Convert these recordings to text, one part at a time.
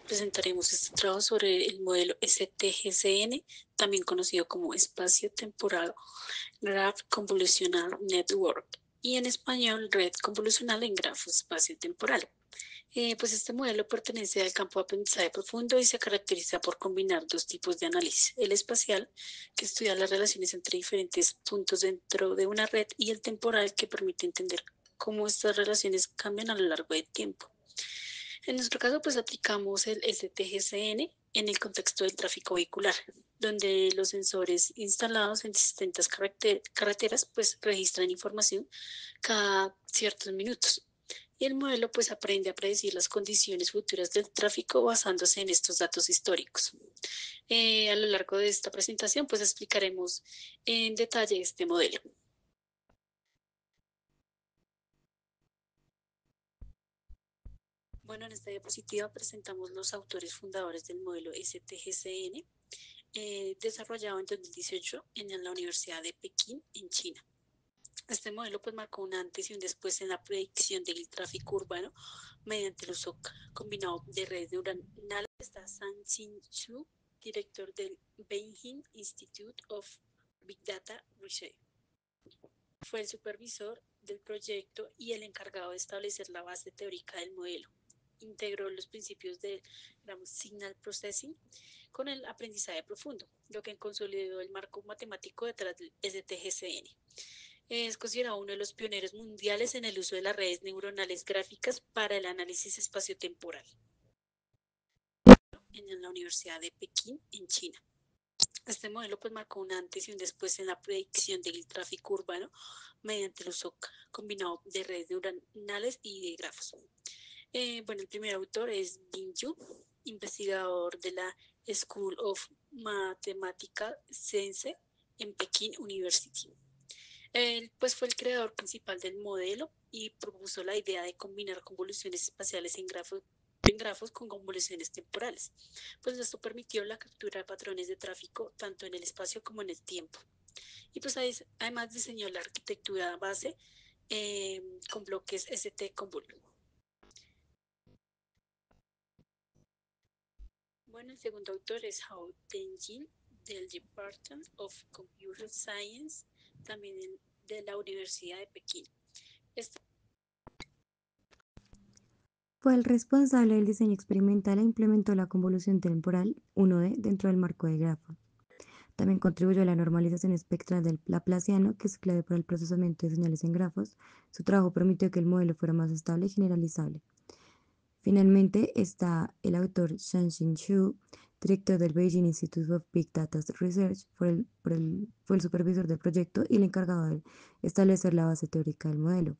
presentaremos este trabajo sobre el modelo STGCN, también conocido como Espacio Temporal Graph Convolutional Network y en español Red Convolucional en Grafo Espacio Temporal. Pues este modelo pertenece al campo de aprendizaje profundo y se caracteriza por combinar dos tipos de análisis, el espacial, que estudia las relaciones entre diferentes puntos dentro de una red, y el temporal, que permite entender cómo estas relaciones cambian a lo largo del tiempo. En nuestro caso, pues aplicamos el STGCN en el contexto del tráfico vehicular, donde los sensores instalados en distintas carreteras pues registran información cada ciertos minutos. Y el modelo pues aprende a predecir las condiciones futuras del tráfico basándose en estos datos históricos. A lo largo de esta presentación pues explicaremos en detalle este modelo. Bueno, en esta diapositiva presentamos los autores fundadores del modelo STGCN, desarrollado en 2018 en la Universidad de Pekín, en China. Este modelo pues marcó un antes y un después en la predicción del tráfico urbano mediante el uso combinado de redes neuronales. Está San-Chin Xu, director del Beijing Institute of Big Data Research. Fue el supervisor del proyecto y el encargado de establecer la base teórica del modelo. Integró los principios del signal processing con el aprendizaje profundo, lo que consolidó el marco matemático detrás del STGCN. Es considerado uno de los pioneros mundiales en el uso de las redes neuronales gráficas para el análisis espaciotemporal en la Universidad de Pekín, en China. Este modelo pues marcó un antes y un después en la predicción del tráfico urbano mediante el uso combinado de redes neuronales y de grafos. Bueno, el primer autor es Bin Yu, investigador de la School of Mathematical Science en Pekín University. Él pues fue el creador principal del modelo y propuso la idea de combinar convoluciones espaciales en grafos con convoluciones temporales, pues esto permitió la captura de patrones de tráfico tanto en el espacio como en el tiempo. Y pues además diseñó la arquitectura base con bloques ST-Convol. Bueno, el segundo autor es Hao Tenjin, del Department of Computer Science, también de la Universidad de Pekín. Este Fue el responsable del diseño experimental e implementó la convolución temporal 1D dentro del marco de grafo. También contribuyó a la normalización espectral del laplaciano, que es clave para el procesamiento de señales en grafos. Su trabajo permitió que el modelo fuera más estable y generalizable. Finalmente está el autor Shanshin Xu, director del Beijing Institute of Big Data Research, fue el supervisor del proyecto y el encargado de establecer la base teórica del modelo.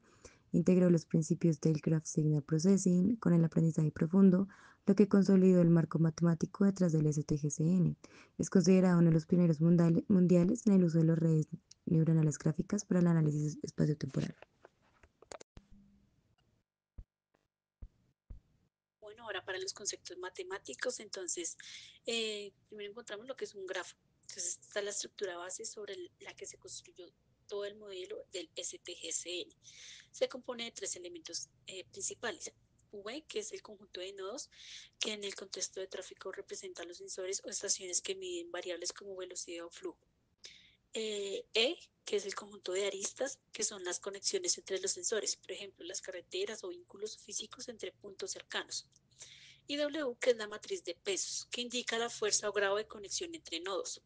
Integró los principios del Graph Signal Processing con el aprendizaje profundo, lo que consolidó el marco matemático detrás del STGCN. Es considerado uno de los pioneros mundiales en el uso de las redes neuronales gráficas para el análisis espaciotemporal. Bueno, ahora para los conceptos matemáticos, entonces, primero encontramos lo que es un grafo. Entonces, esta es la estructura base sobre la que se construyó todo el modelo del STGCN. Se compone de tres elementos principales. V, que es el conjunto de nodos, que en el contexto de tráfico representa los sensores o estaciones que miden variables como velocidad o flujo. E, que es el conjunto de aristas, que son las conexiones entre los sensores, por ejemplo, las carreteras o vínculos físicos entre puntos cercanos. Y W, que es la matriz de pesos, que indica la fuerza o grado de conexión entre nodos.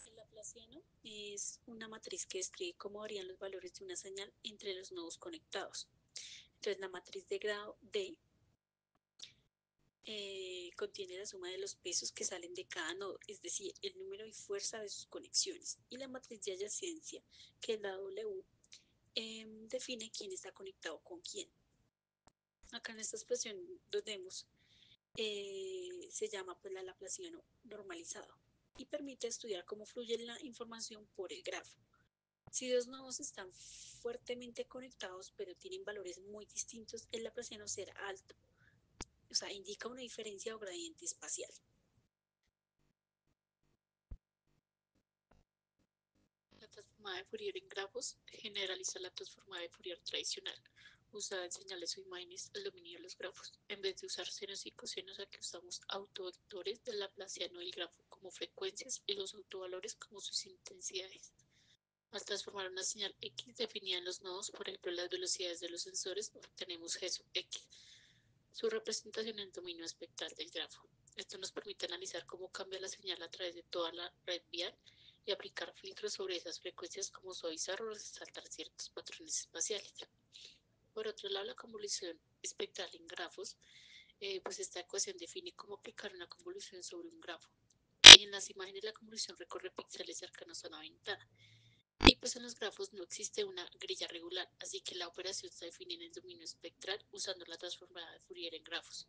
El laplaciano es una matriz que describe cómo varían los valores de una señal entre los nodos conectados. Entonces, la matriz de grado D contiene la suma de los pesos que salen de cada nodo, es decir, el número y fuerza de sus conexiones. Y la matriz de adyacencia, que es la W, define quién está conectado con quién. Acá en esta expresión lo vemos, se llama pues la laplaciano normalizado y permite estudiar cómo fluye la información por el grafo. Si dos nodos están fuertemente conectados pero tienen valores muy distintos, el laplaciano será alto, o sea, indica una diferencia o gradiente espacial. La transformada de Fourier en grafos generaliza la transformada de Fourier tradicional, usa en señales o imágenes el dominio de los grafos. En vez de usar senos y cosenos, aquí usamos autovectores del laplaciano del grafo como frecuencias y los autovalores como sus intensidades. Al transformar una señal X definida en los nodos, por ejemplo las velocidades de los sensores, obtenemos G sub X, su representación en dominio espectral del grafo. Esto nos permite analizar cómo cambia la señal a través de toda la red vial y aplicar filtros sobre esas frecuencias como suavizar o resaltar ciertos patrones espaciales. Por otro lado, la convolución espectral en grafos, pues esta ecuación define cómo aplicar una convolución sobre un grafo. Y en las imágenes la convolución recorre píxeles cercanos a una ventana. Y pues en los grafos no existe una grilla regular, así que la operación se define en el dominio espectral usando la transformada de Fourier en grafos.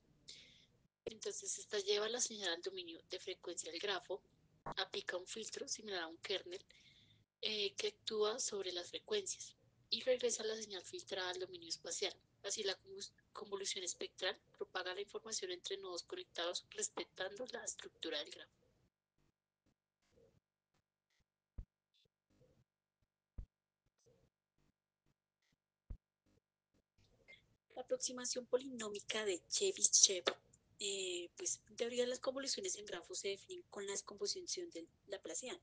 Entonces esta lleva la señal al dominio de frecuencia del grafo, aplica un filtro similar a un kernel que actúa sobre las frecuencias y regresa la señal filtrada al dominio espacial. Así la convolución espectral propaga la información entre nodos conectados respetando la estructura del grafo. La aproximación polinómica de Chebyshev, pues en teoría las convoluciones en grafos se definen con la descomposición del Laplaciano,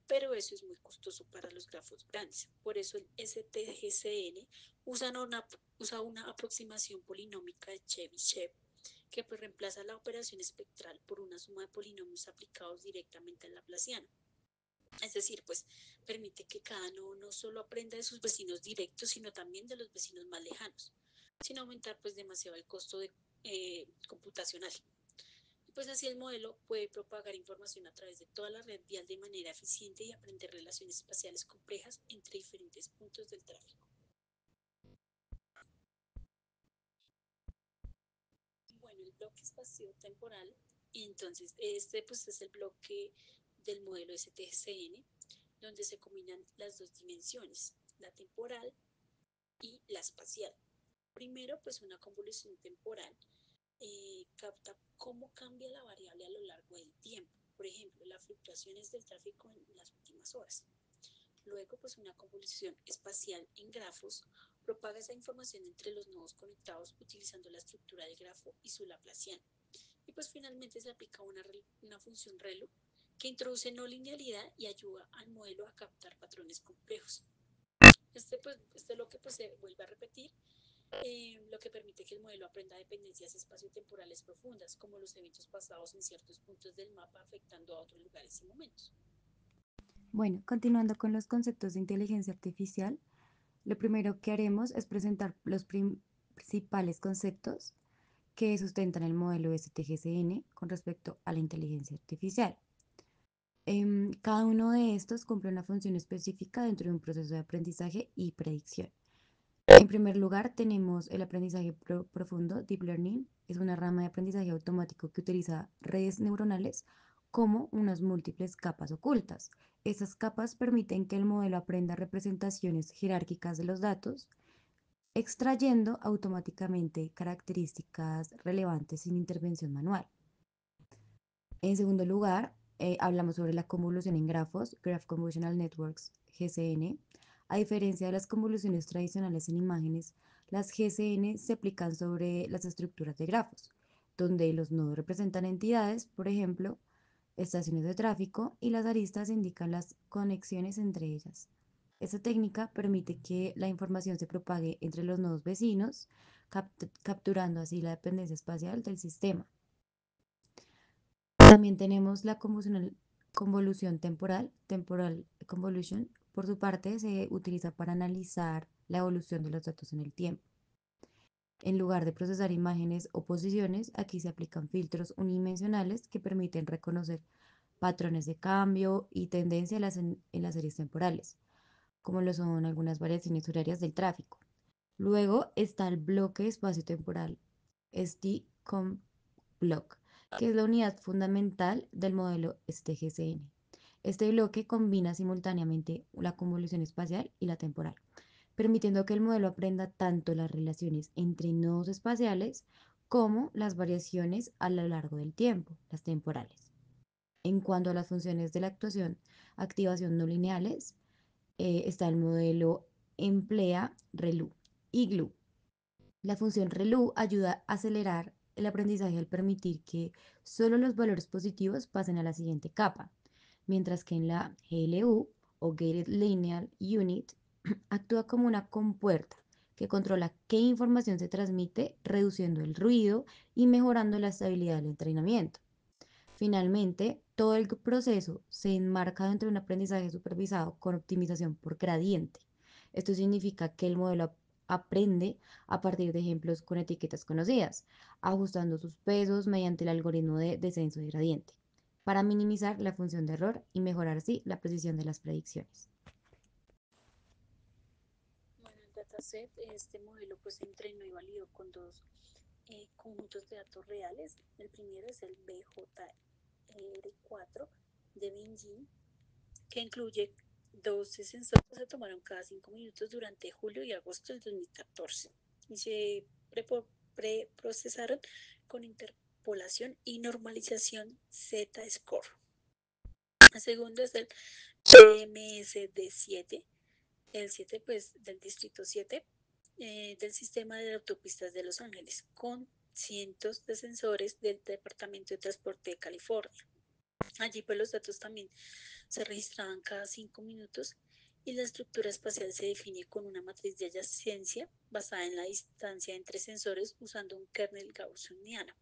pero eso es muy costoso para los grafos grandes. Por eso el STGCN usa una aproximación polinómica de Chebyshev que pues reemplaza la operación espectral por una suma de polinomios aplicados directamente al Laplaciano. Es decir, pues permite que cada nodo no solo aprenda de sus vecinos directos, sino también de los vecinos más lejanos, sin aumentar pues demasiado el costo computacional. Y pues así el modelo puede propagar información a través de toda la red vial de manera eficiente y aprender relaciones espaciales complejas entre diferentes puntos del tráfico. Bueno, el bloque espacio-temporal, entonces este pues es el bloque del modelo STCN, donde se combinan las dos dimensiones, la temporal y la espacial. Primero, pues una convolución temporal capta cómo cambia la variable a lo largo del tiempo. Por ejemplo, las fluctuaciones del tráfico en las últimas horas. Luego, pues una convolución espacial en grafos propaga esa información entre los nodos conectados utilizando la estructura del grafo y su laplaciano. Y pues finalmente se aplica una función ReLU que introduce no linealidad y ayuda al modelo a captar patrones complejos. Este lo que pues, se vuelve a repetir, lo que permite que el modelo aprenda dependencias espaciotemporales profundas, como los eventos pasados en ciertos puntos del mapa afectando a otros lugares y momentos. Bueno, continuando con los conceptos de inteligencia artificial, lo primero que haremos es presentar los principales conceptos que sustentan el modelo STGCN con respecto a la inteligencia artificial. Cada uno de estos cumple una función específica dentro de un proceso de aprendizaje y predicción. En primer lugar, tenemos el aprendizaje profundo, Deep Learning. Es una rama de aprendizaje automático que utiliza redes neuronales como unas múltiples capas ocultas. Esas capas permiten que el modelo aprenda representaciones jerárquicas de los datos, extrayendo automáticamente características relevantes sin intervención manual. En segundo lugar, hablamos sobre la convolución en grafos, Graph Convolutional Networks, GCN. A diferencia de las convoluciones tradicionales en imágenes, las GCN se aplican sobre las estructuras de grafos, donde los nodos representan entidades, por ejemplo, estaciones de tráfico, y las aristas indican las conexiones entre ellas. Esta técnica permite que la información se propague entre los nodos vecinos, capturando así la dependencia espacial del sistema. También tenemos la convolución temporal, temporal convolution. Por su parte, se utiliza para analizar la evolución de los datos en el tiempo. En lugar de procesar imágenes o posiciones, aquí se aplican filtros unidimensionales que permiten reconocer patrones de cambio y tendencia en las series temporales, como lo son algunas variaciones horarias del tráfico. Luego está el bloque espacio-temporal, ST-COM block, que es la unidad fundamental del modelo STGCN. Este bloque combina simultáneamente la convolución espacial y la temporal, permitiendo que el modelo aprenda tanto las relaciones entre nodos espaciales como las variaciones a lo largo del tiempo, las temporales. En cuanto a las funciones de la activación no lineales, está el modelo emplea ReLU y GLU. La función ReLU ayuda a acelerar el aprendizaje al permitir que solo los valores positivos pasen a la siguiente capa, mientras que en la GLU o Gated Linear Unit actúa como una compuerta que controla qué información se transmite, reduciendo el ruido y mejorando la estabilidad del entrenamiento. Finalmente, todo el proceso se enmarca dentro de un aprendizaje supervisado con optimización por gradiente. Esto significa que el modelo aprende a partir de ejemplos con etiquetas conocidas, ajustando sus pesos mediante el algoritmo de descenso de gradiente, para minimizar la función de error y mejorar así la precisión de las predicciones. Bueno, el dataset, este modelo pues se entrenó y validó con dos conjuntos de datos reales. El primero es el BJR4 de Beijing, que incluye 12 sensores que se tomaron cada 5 minutos durante julio y agosto del 2014 y se preprocesaron con interpolación y normalización Z-score. El segundo es el PMSD7, el 7 pues del distrito 7 del sistema de autopistas de Los Ángeles, con cientos de sensores del Departamento de Transporte de California. Allí pues los datos también se registraban cada 5 minutos y la estructura espacial se define con una matriz de adyacencia basada en la distancia entre sensores usando un kernel gaussiano.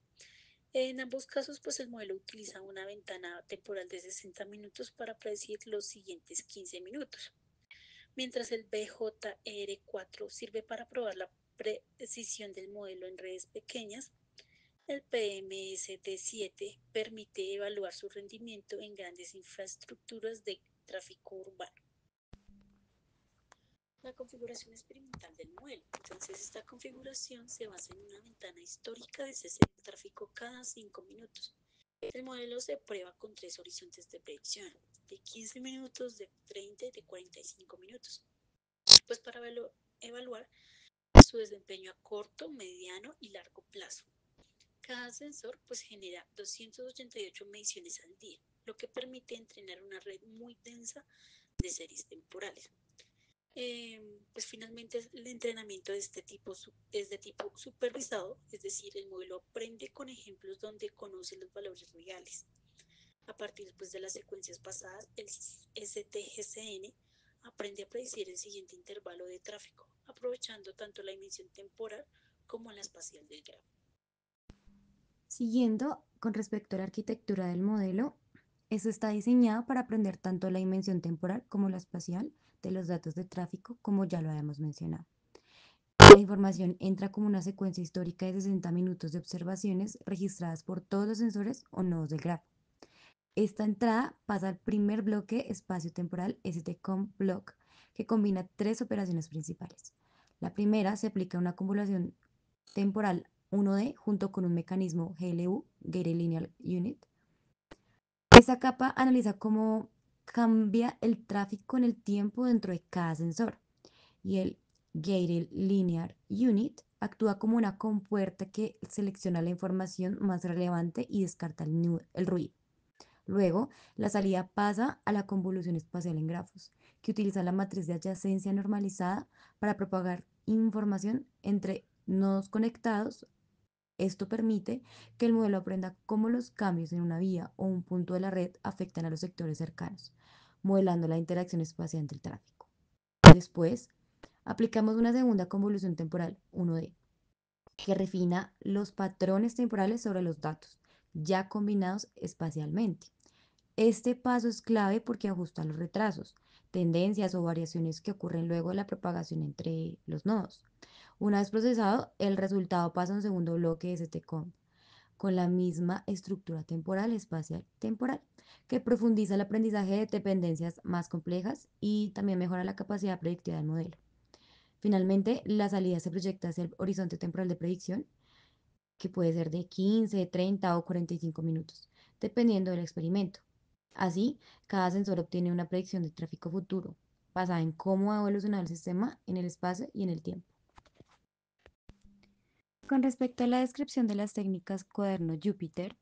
En ambos casos, pues el modelo utiliza una ventana temporal de 60 minutos para predecir los siguientes 15 minutos, mientras el BJR4 sirve para probar la precisión del modelo en redes pequeñas. El PMSD7 permite evaluar su rendimiento en grandes infraestructuras de tráfico urbano. La configuración experimental del modelo. Entonces, esta configuración se basa en una ventana histórica de cese de tráfico cada 5 minutos. El modelo se prueba con 3 horizontes de predicción, de 15 minutos, de 30 y de 45 minutos, pues para evaluar su desempeño a corto, mediano y largo plazo. Cada sensor pues genera 288 mediciones al día, lo que permite entrenar una red muy densa de series temporales. Pues finalmente el entrenamiento de este tipo es de tipo supervisado, es decir, el modelo aprende con ejemplos donde conoce los valores reales. A partir pues, de las secuencias pasadas, el STGCN aprende a predecir el siguiente intervalo de tráfico, aprovechando tanto la dimensión temporal como la espacial del grafo. Siguiendo con respecto a la arquitectura del modelo, eso está diseñado para aprender tanto la dimensión temporal como la espacial de los datos de tráfico, como ya lo habíamos mencionado. La información entra como una secuencia histórica de 60 minutos de observaciones registradas por todos los sensores o nodos del grafo. Esta entrada pasa al primer bloque espacio-temporal STCOM block, que combina tres operaciones principales. La primera se aplica a una convolución temporal 1D junto con un mecanismo GLU, Gated Linear Unit. Esta capa analiza cómo cambia el tráfico en el tiempo dentro de cada sensor y el Gated Linear Unit actúa como una compuerta que selecciona la información más relevante y descarta el ruido. Luego, la salida pasa a la convolución espacial en grafos, que utiliza la matriz de adyacencia normalizada para propagar información entre nodos conectados. Esto permite que el modelo aprenda cómo los cambios en una vía o un punto de la red afectan a los sectores cercanos, modelando la interacción espacial del tráfico. Después, aplicamos una segunda convolución temporal, 1D, que refina los patrones temporales sobre los datos, ya combinados espacialmente. Este paso es clave porque ajusta los retrasos, tendencias o variaciones que ocurren luego de la propagación entre los nodos. Una vez procesado, el resultado pasa a un segundo bloque de STCOM, con la misma estructura temporal, espacial, temporal, que profundiza el aprendizaje de dependencias más complejas y también mejora la capacidad predictiva del modelo. Finalmente, la salida se proyecta hacia el horizonte temporal de predicción, que puede ser de 15, 30 o 45 minutos, dependiendo del experimento. Así, cada sensor obtiene una predicción de tráfico futuro, basada en cómo ha evolucionado el sistema en el espacio y en el tiempo. Con respecto a la descripción de las técnicas cuaderno Jupyter,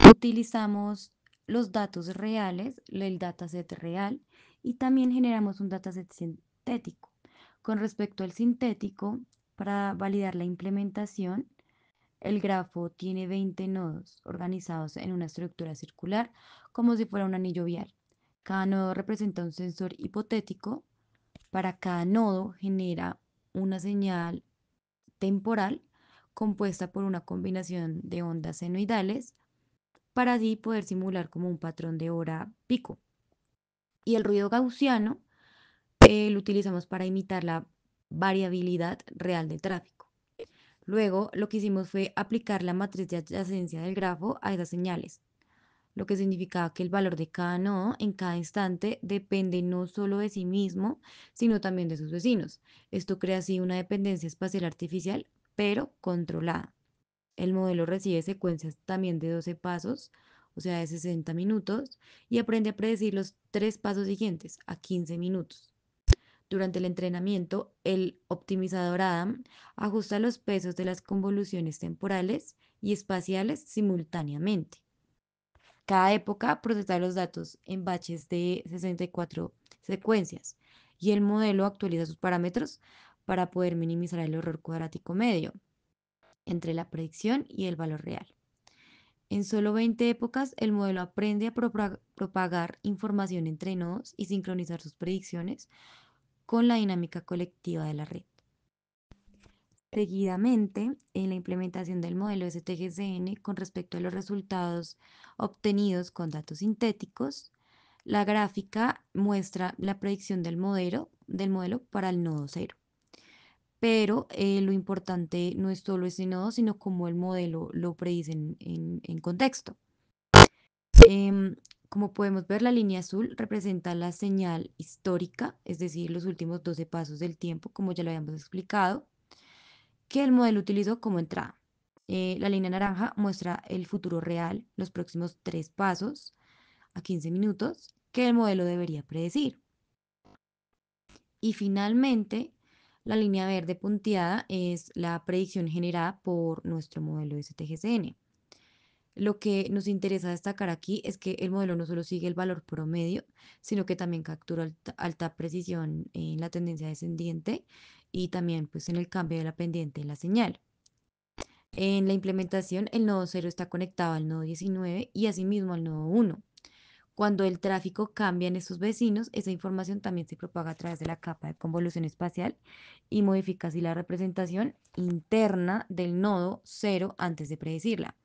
utilizamos los datos reales, el dataset real, y también generamos un dataset sintético. Con respecto al sintético, Para validar la implementación, el grafo tiene 20 nodos organizados en una estructura circular como si fuera un anillo vial. Cada nodo representa un sensor hipotético. Para cada nodo genera una señal temporal compuesta por una combinación de ondas senoidales para así poder simular como un patrón de hora pico. Y el ruido gaussiano lo utilizamos para imitar la variabilidad real del tráfico. Luego, lo que hicimos fue aplicar la matriz de adyacencia del grafo a esas señales, lo que significaba que el valor de cada nodo en cada instante depende no solo de sí mismo, sino también de sus vecinos. Esto crea así una dependencia espacial artificial, pero controlada. El modelo recibe secuencias también de 12 pasos, o sea, de 60 minutos, y aprende a predecir los tres pasos siguientes a 15 minutos. Durante el entrenamiento, el optimizador Adam ajusta los pesos de las convoluciones temporales y espaciales simultáneamente. Cada época procesa los datos en batches de 64 secuencias y el modelo actualiza sus parámetros para poder minimizar el error cuadrático medio entre la predicción y el valor real. En solo 20 épocas, el modelo aprende a propagar información entre nodos y sincronizar sus predicciones con la dinámica colectiva de la red. Seguidamente, en la implementación del modelo STGCN con respecto a los resultados obtenidos con datos sintéticos, la gráfica muestra la predicción del modelo para el nodo cero. Pero lo importante no es solo ese nodo, sino cómo el modelo lo predice en contexto. Em, Como podemos ver, la línea azul representa la señal histórica, es decir, los últimos 12 pasos del tiempo, como ya lo habíamos explicado, que el modelo utilizó como entrada. La línea naranja muestra el futuro real, los próximos 3 pasos a 15 minutos, que el modelo debería predecir. Y finalmente, la línea verde punteada es la predicción generada por nuestro modelo STGCN. Lo que nos interesa destacar aquí es que el modelo no solo sigue el valor promedio, sino que también captura alta precisión en la tendencia descendiente y también pues en el cambio de la pendiente en la señal. En la implementación, el nodo 0 está conectado al nodo 19 y asimismo al nodo 1. Cuando el tráfico cambia en estos vecinos, esa información también se propaga a través de la capa de convolución espacial y modifica así la representación interna del nodo 0 antes de predecirla.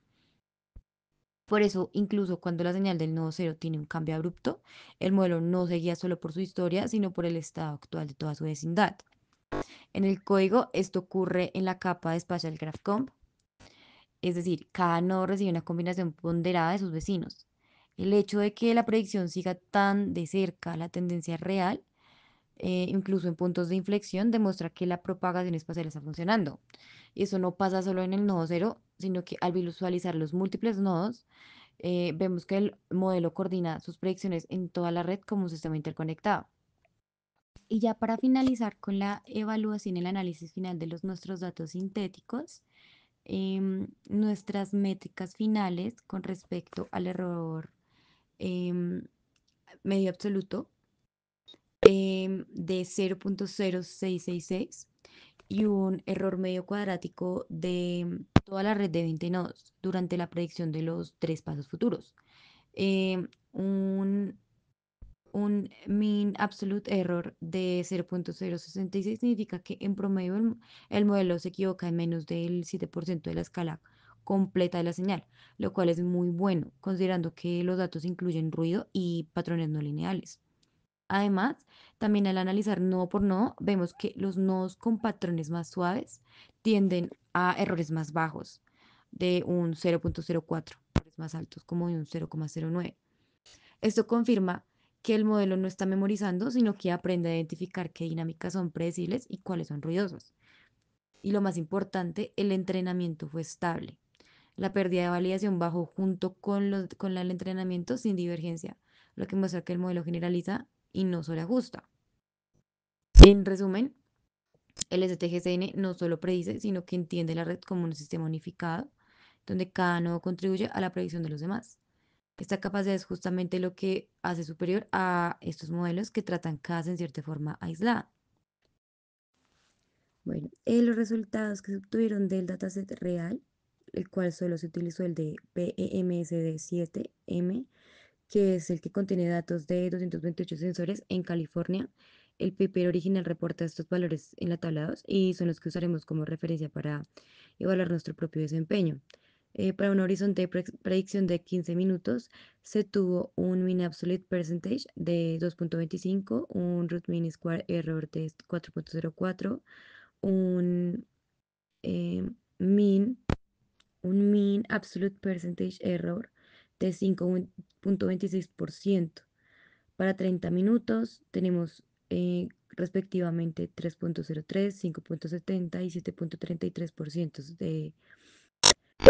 Por eso, incluso cuando la señal del nodo 0 tiene un cambio abrupto, el modelo no se guía solo por su historia, sino por el estado actual de toda su vecindad. En el código, esto ocurre en la capa de Spatial Graph Comp, es decir, cada nodo recibe una combinación ponderada de sus vecinos. El hecho de que la predicción siga tan de cerca la tendencia real, incluso en puntos de inflexión, demuestra que la propagación espacial está funcionando. Y eso no pasa solo en el nodo cero, sino que al visualizar los múltiples nodos, vemos que el modelo coordina sus predicciones en toda la red como un sistema interconectado. Y ya para finalizar con la evaluación y el análisis final de nuestros datos sintéticos, nuestras métricas finales con respecto al error em, medio absoluto de 0.0666 y un error medio cuadrático de toda la red de 20 nodos durante la predicción de los tres pasos futuros. Em, un un mean absolute error de 0.066 significa que en promedio el modelo se equivoca en menos del 7% de la escala completa de la señal, lo cual es muy bueno, considerando que los datos incluyen ruido y patrones no lineales. Además, también al analizar nodo por nodo, vemos que los nodos con patrones más suaves tienden a errores más bajos, de un 0.04, errores más altos como de un 0.09. Esto confirma que el modelo no está memorizando, sino que aprende a identificar qué dinámicas son predecibles y cuáles son ruidosas. Y lo más importante, el entrenamiento fue estable. La pérdida de validación bajó junto con el entrenamiento sin divergencia, lo que muestra que el modelo generaliza y no solo ajusta. En resumen, el STGCN no solo predice, sino que entiende la red como un sistema unificado, donde cada nodo contribuye a la predicción de los demás. Esta capacidad es justamente lo que hace superior a estos modelos que tratan casos en cierta forma aislada. Bueno, los resultados que se obtuvieron del dataset real, el cual solo se utilizó el de PEMSD7M, que es el que contiene datos de 228 sensores en California. El paper original reporta estos valores en la tabla 2 y son los que usaremos como referencia para evaluar nuestro propio desempeño. Para un horizonte de predicción de 15 minutos, se tuvo un mean absolute percentage de 2.25, un root mean square error de 4.04, un, eh, mean, un mean absolute percentage error de 5.26%. Para 30 minutos tenemos respectivamente 3.03, 5.70 y 7.33% de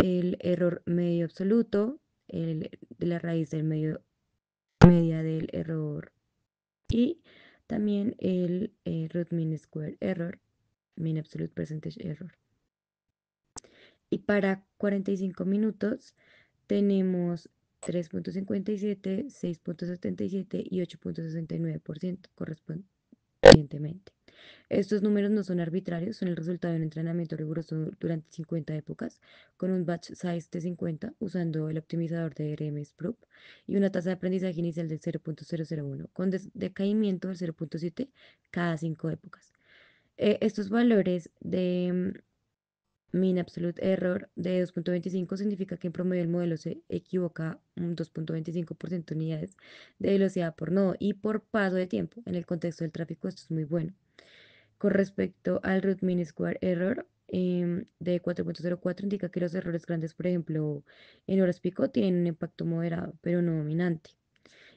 el error medio absoluto, de la raíz del medio media del error y también el root mean square error, mean absolute percentage error. Y para 45 minutos tenemos 3.57, 6.77 y 8.69% correspondientemente. Estos números no son arbitrarios, son el resultado de un entrenamiento riguroso durante 50 épocas, con un batch size de 50, usando el optimizador de RMS-Proof y una tasa de aprendizaje inicial del 0.001, con decaimiento del 0.7 cada 5 épocas. Estos valores de mean absolute error de 2.25 significa que en promedio el modelo se equivoca un 2.25% de unidades de velocidad por nodo y por paso de tiempo. En el contexto del tráfico esto es muy bueno. Con respecto al root mean square error de 4.04 indica que los errores grandes, por ejemplo, en horas pico, tienen un impacto moderado, pero no dominante.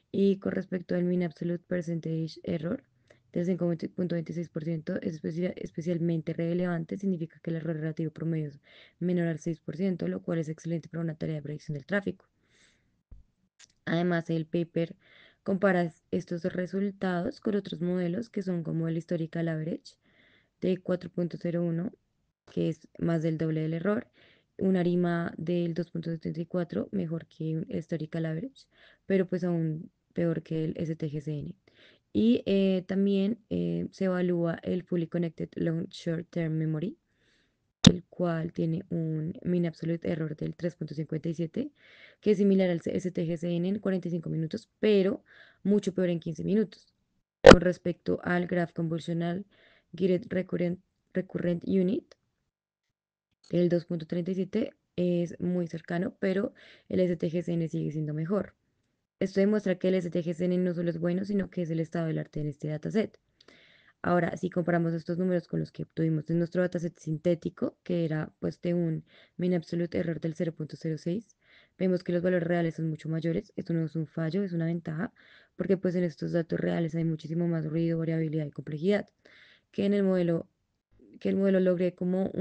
Y con respecto al mean absolute percentage error del 5.26% es especialmente relevante, significa que el error relativo promedio es menor al 6%, lo cual es excelente para una tarea de predicción del tráfico. Además, el paper compara estos resultados con otros modelos que son como el historical average de 4.01, que es más del doble del error, una ARIMA del 2.74, mejor que un historical average, pero pues aún peor que el STGCN. Y también se evalúa el Fully Connected Long Short Term Memory, el cual tiene un mean absolute error del 3.57, que es similar al STGCN en 45 minutos, pero mucho peor en 15 minutos. Con respecto al Graph Convolutional Gated Recurrent Unit, el 2.37 es muy cercano, pero el STGCN sigue siendo mejor. Esto demuestra que el STGCN no solo es bueno, sino que es el estado del arte en este dataset. Ahora, si comparamos estos números con los que obtuvimos en nuestro dataset sintético, que era pues de un mean absolute error del 0.06, vemos que los valores reales son mucho mayores. Esto no es un fallo, es una ventaja, porque pues en estos datos reales hay muchísimo más ruido, variabilidad y complejidad, que en el modelo, que el modelo logre como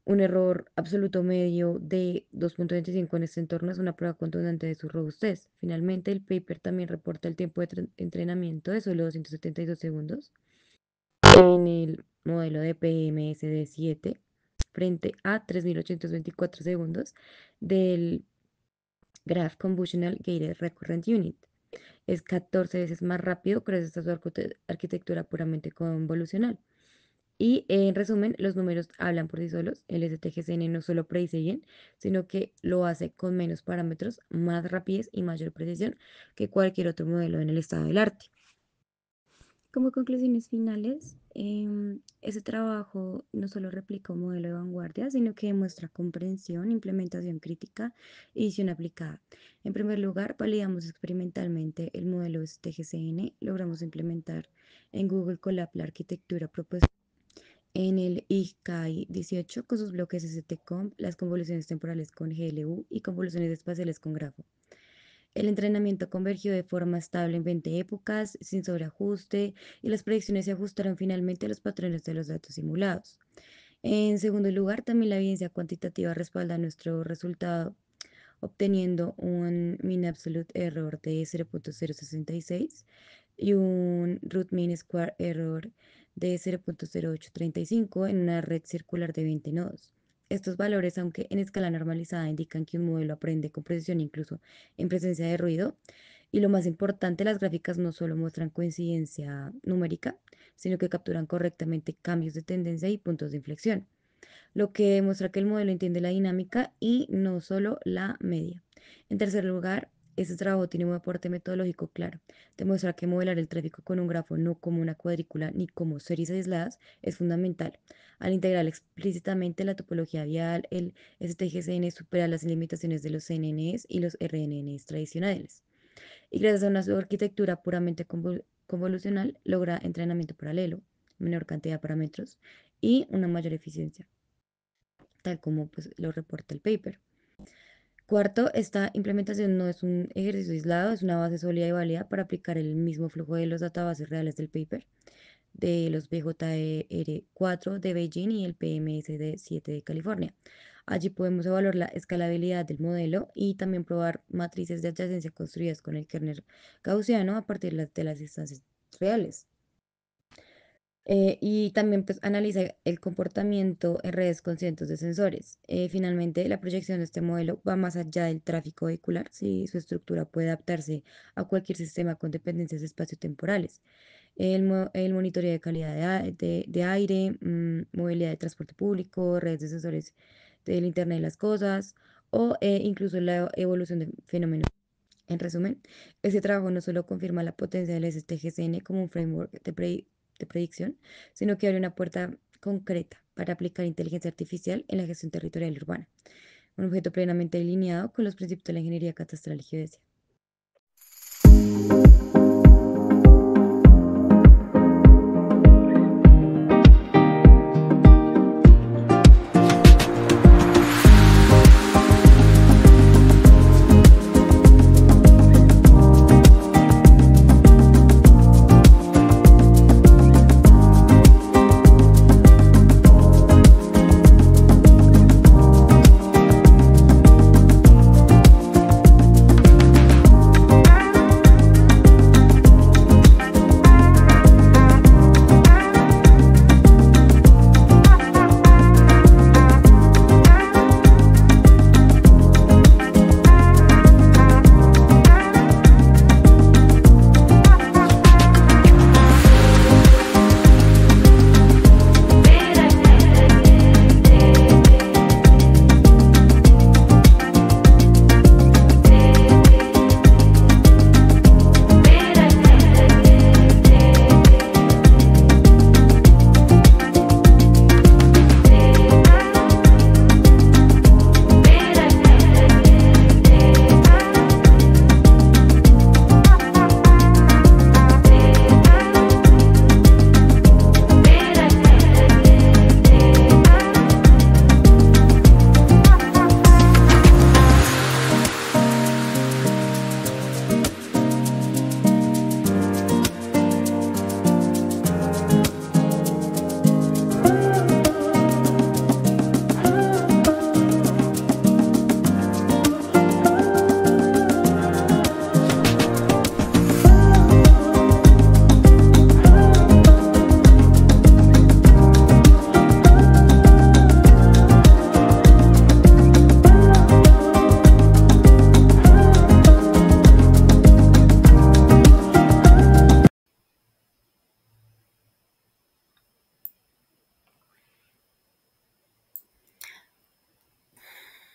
un error absoluto medio de 2.25 en este entorno es una prueba contundente de su robustez. Finalmente, el paper también reporta el tiempo de entrenamiento de solo 272 segundos en el modelo de PMSD7 frente a 3.824 segundos del Graph Convolutional Gated Recurrent Unit. Es 14 veces más rápido gracias a su arquitectura puramente convolucional. Y en resumen, los números hablan por sí solos. El STGCN no solo predice bien, sino que lo hace con menos parámetros, más rapidez y mayor precisión que cualquier otro modelo en el estado del arte. Como conclusiones finales, ese trabajo no solo replica un modelo de vanguardia, sino que demuestra comprensión, implementación crítica y visión aplicada. En primer lugar, validamos experimentalmente el modelo STGCN, logramos implementar en Google Colab la arquitectura propuesta en el ICAI 18 con sus bloques STCOMP, las convoluciones temporales con GLU y convoluciones espaciales con grafo. El entrenamiento convergió de forma estable en 20 épocas, sin sobreajuste, y las predicciones se ajustaron finalmente a los patrones de los datos simulados. En segundo lugar, también la evidencia cuantitativa respalda nuestro resultado, obteniendo un mean absolute error de 0.066 y un root mean square error de 0.0835 en una red circular de 20 nodos. Estos valores, aunque en escala normalizada, indican que un modelo aprende con precisión incluso en presencia de ruido. Y lo más importante, las gráficas no solo muestran coincidencia numérica, sino que capturan correctamente cambios de tendencia y puntos de inflexión, lo que demuestra que el modelo entiende la dinámica y no solo la media. En tercer lugar, este trabajo tiene un aporte metodológico claro. Demuestra que modelar el tráfico con un grafo, no como una cuadrícula ni como series aisladas, es fundamental. Al integrar explícitamente la topología vial, el STGCN supera las limitaciones de los CNNs y los RNNs tradicionales. Y gracias a una arquitectura puramente convolucional, logra entrenamiento paralelo, menor cantidad de parámetros y una mayor eficiencia, tal como pues, lo reporta el paper. Cuarto, esta implementación no es un ejercicio aislado, es una base sólida y válida para aplicar el mismo flujo de los databases reales del paper, de los BJR4 de Beijing y el PMSD7 de California. Allí podemos evaluar la escalabilidad del modelo y también probar matrices de adyacencia construidas con el kernel gaussiano a partir de las instancias reales. Y también pues analiza el comportamiento en redes con cientos de sensores. Finalmente, la proyección de este modelo va más allá del tráfico vehicular, si su estructura puede adaptarse a cualquier sistema con dependencias espaciotemporales. El monitoreo de calidad de aire, movilidad de transporte público, redes de sensores del Internet de las Cosas o incluso la evolución de fenómenos. En resumen, este trabajo no solo confirma la potencia del STGCN como un framework de predicción, sino que abre una puerta concreta para aplicar inteligencia artificial en la gestión territorial y urbana, un objeto plenamente alineado con los principios de la ingeniería catastral y geodesia.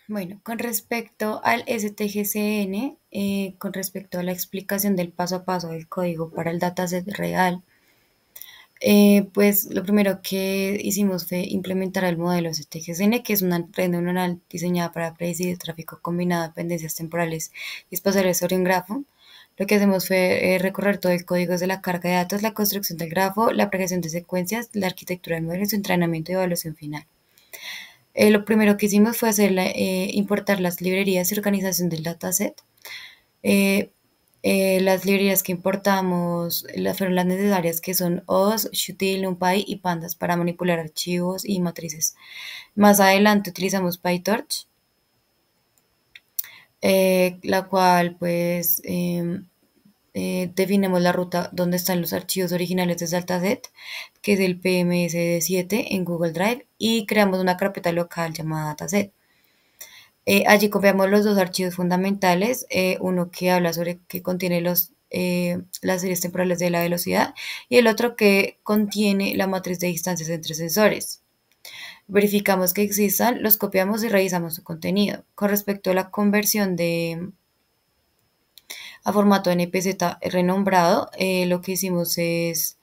Bueno, con respecto al STGCN, con respecto a la explicación del paso a paso del código para el dataset real, pues lo primero que hicimos fue implementar el modelo STGCN, que es una red neuronal diseñada para predecir el tráfico combinado de dependencias temporales y espaciales sobre un grafo. Lo que hacemos fue recorrer todo el código desde la carga de datos, la construcción del grafo, la progresión de secuencias, la arquitectura del modelo, su entrenamiento y evaluación final. Lo primero que hicimos fue importar las librerías y organización del dataset. Las librerías que importamos fueron las necesarias, que son OS, Shutil, NumPy y Pandas para manipular archivos y matrices. Más adelante utilizamos PyTorch, la cual pues definimos la ruta donde están los archivos originales de dataset, que es el PMSD7 en Google Drive, y creamos una carpeta local llamada dataset. Allí copiamos los dos archivos fundamentales, uno que habla sobre que contiene los las series temporales de la velocidad, y el otro que contiene la matriz de distancias entre sensores. Verificamos que existan, los copiamos y revisamos su contenido. Con respecto a la conversión a formato NPZ renombrado, lo que hicimos es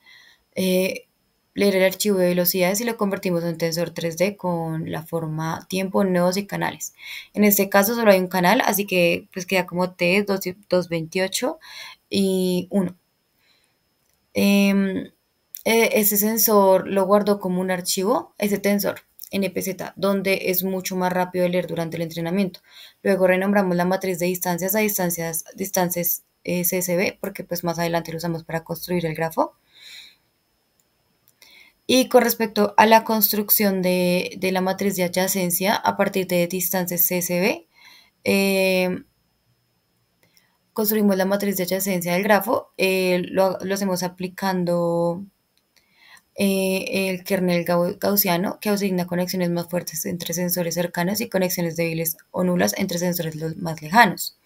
eh, leer el archivo de velocidades y lo convertimos en un tensor 3D con la forma tiempo, nodos y canales. En este caso solo hay un canal, así que pues queda como T 228 y 1. Em, ese sensor lo guardo como un archivo, ese tensor NPZ, donde es mucho más rápido de leer durante el entrenamiento. Luego renombramos la matriz de distancias a distancias CSV, porque pues más adelante lo usamos para construir el grafo. Y con respecto a la construcción de la matriz de adyacencia a partir de distancias CSV, eh, construimos la matriz de adyacencia del grafo, lo hacemos aplicando el kernel gaussiano, que asigna conexiones más fuertes entre sensores cercanos y conexiones débiles o nulas entre sensores más lejanos.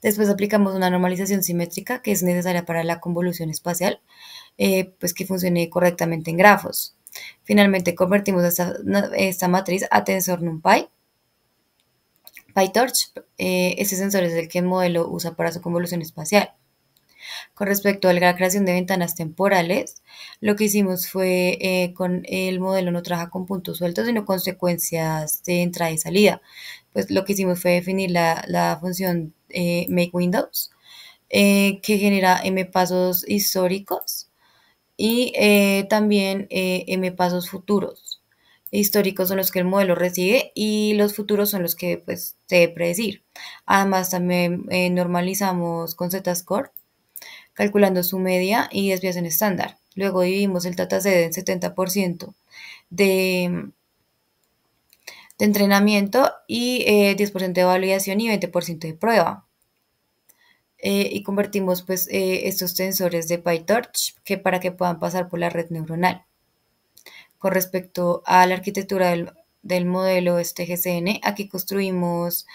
Después aplicamos una normalización simétrica que es necesaria para la convolución espacial, pues que funcione correctamente en grafos. Finalmente convertimos esta matriz a tensor NumPy. PyTorch, este sensor es el que el modelo usa para su convolución espacial. Con respecto a la creación de ventanas temporales, lo que hicimos fue con el modelo no trabaja con puntos sueltos, sino con secuencias de entrada y salida. Pues lo que hicimos fue definir la función makeWindows, que genera m pasos históricos y también m pasos futuros. Históricos son los que el modelo recibe y los futuros son los que pues se debe predecir. Además también normalizamos con Z-score calculando su media y desviación estándar. Luego dividimos el dataset en 70% de, de entrenamiento y 10% de validación y 20% de prueba. Y convertimos pues estos tensores de PyTorch que para que puedan pasar por la red neuronal. Con respecto a la arquitectura del modelo este GCN, aquí construimos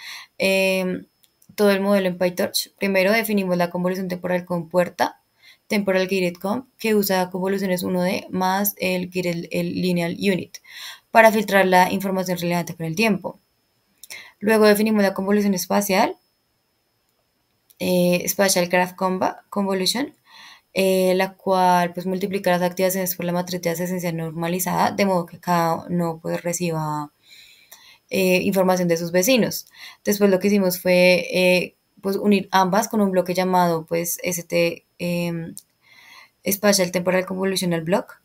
todo el modelo en PyTorch. Primero definimos la convolución temporal con puerta, temporal gated comp, que usa convoluciones 1D más el lineal unit para filtrar la información relevante con el tiempo. Luego definimos la convolución espacial, Spatial Graph Convolution, la cual pues multiplica las activaciones por la matriz de adyacencia normalizada, de modo que cada uno pues reciba información de sus vecinos. Después lo que hicimos fue pues unir ambas con un bloque llamado pues Spatial Temporal Convolutional Block,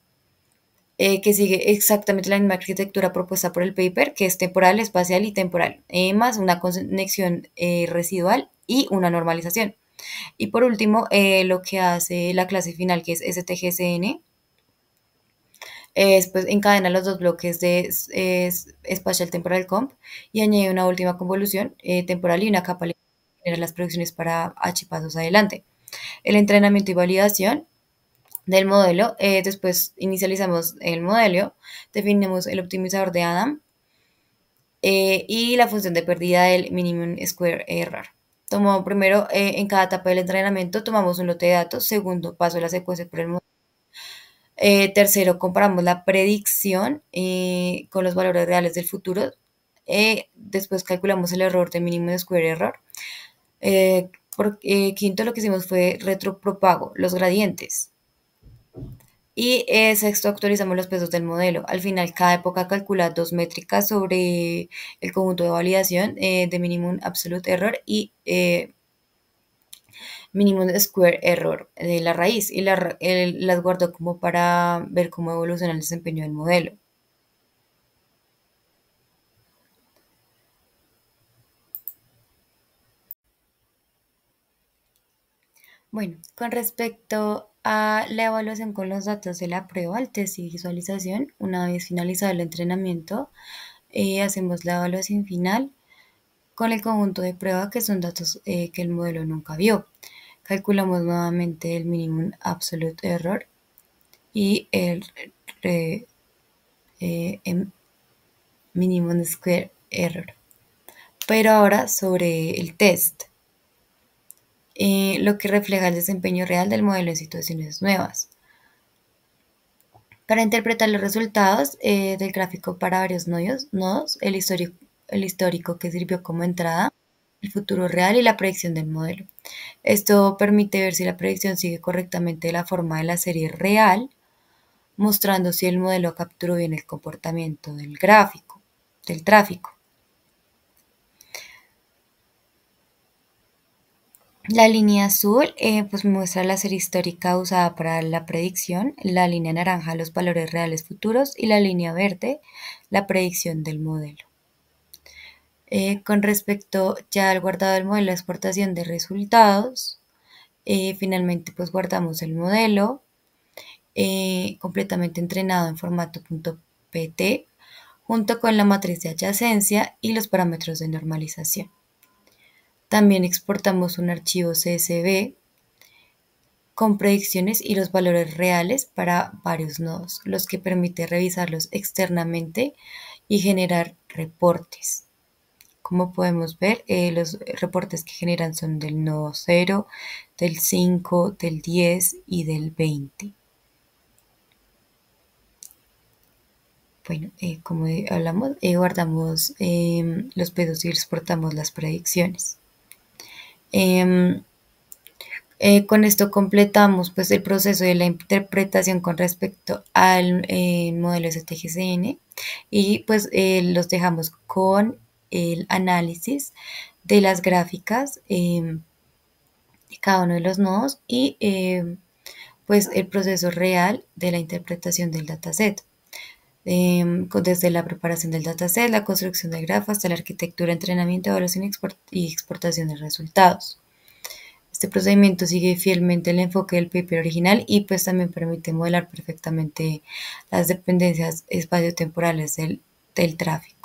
que sigue exactamente la misma arquitectura propuesta por el paper, que es temporal, espacial y temporal, más una conexión residual y una normalización. Y por último, lo que hace la clase final, que es STGCN, es pues encadena los dos bloques de Spatial Temporal Comp y añade una última convolución temporal y una capa que genera las predicciones para H pasos adelante. El entrenamiento y validación del modelo, después inicializamos el modelo, definimos el optimizador de Adam y la función de pérdida del minimum square error. Tomamos primero, en cada etapa del entrenamiento, tomamos un lote de datos. Segundo, paso la secuencia por el modelo. Tercero, comparamos la predicción con los valores reales del futuro. Después calculamos el error de minimum square error. Quinto, lo que hicimos fue retropropago, los gradientes. Y sexto, actualizamos los pesos del modelo. Al final, cada época calcula dos métricas sobre el conjunto de validación de minimum absolute error y minimum square error de la raíz y las guardo como para ver cómo evoluciona el desempeño del modelo. Bueno, con respecto a la evaluación con los datos de la prueba, el test y visualización, una vez finalizado el entrenamiento, hacemos la evaluación final con el conjunto de prueba que son datos que el modelo nunca vio. Calculamos nuevamente el minimum absolute error y el minimum square error. Pero ahora sobre el test. lo que refleja el desempeño real del modelo en situaciones nuevas. Para interpretar los resultados del gráfico para varios nodos, el histórico que sirvió como entrada, el futuro real y la predicción del modelo. Esto permite ver si la predicción sigue correctamente la forma de la serie real, mostrando si el modelo capturó bien el comportamiento del tráfico. La línea azul pues muestra la serie histórica usada para la predicción, la línea naranja los valores reales futuros y la línea verde la predicción del modelo. Con respecto ya al guardado del modelo de exportación de resultados, finalmente pues guardamos el modelo completamente entrenado en formato .pt junto con la matriz de adyacencia y los parámetros de normalización. También exportamos un archivo CSV con predicciones y los valores reales para varios nodos, los que permite revisarlos externamente y generar reportes. Como podemos ver, los reportes que generan son del nodo 0, del 5, del 10 y del 20. Bueno, como hablamos, guardamos los pesos y exportamos las predicciones. Con esto completamos pues, el proceso de la interpretación con respecto al modelo STGCN y pues los dejamos con el análisis de las gráficas de cada uno de los nodos y pues el proceso real de la interpretación del dataset. Desde la preparación del dataset, la construcción del grafo hasta la arquitectura, entrenamiento, evaluación y exportación de resultados. Este procedimiento sigue fielmente el enfoque del paper original y pues también permite modelar perfectamente las dependencias espaciotemporales del tráfico.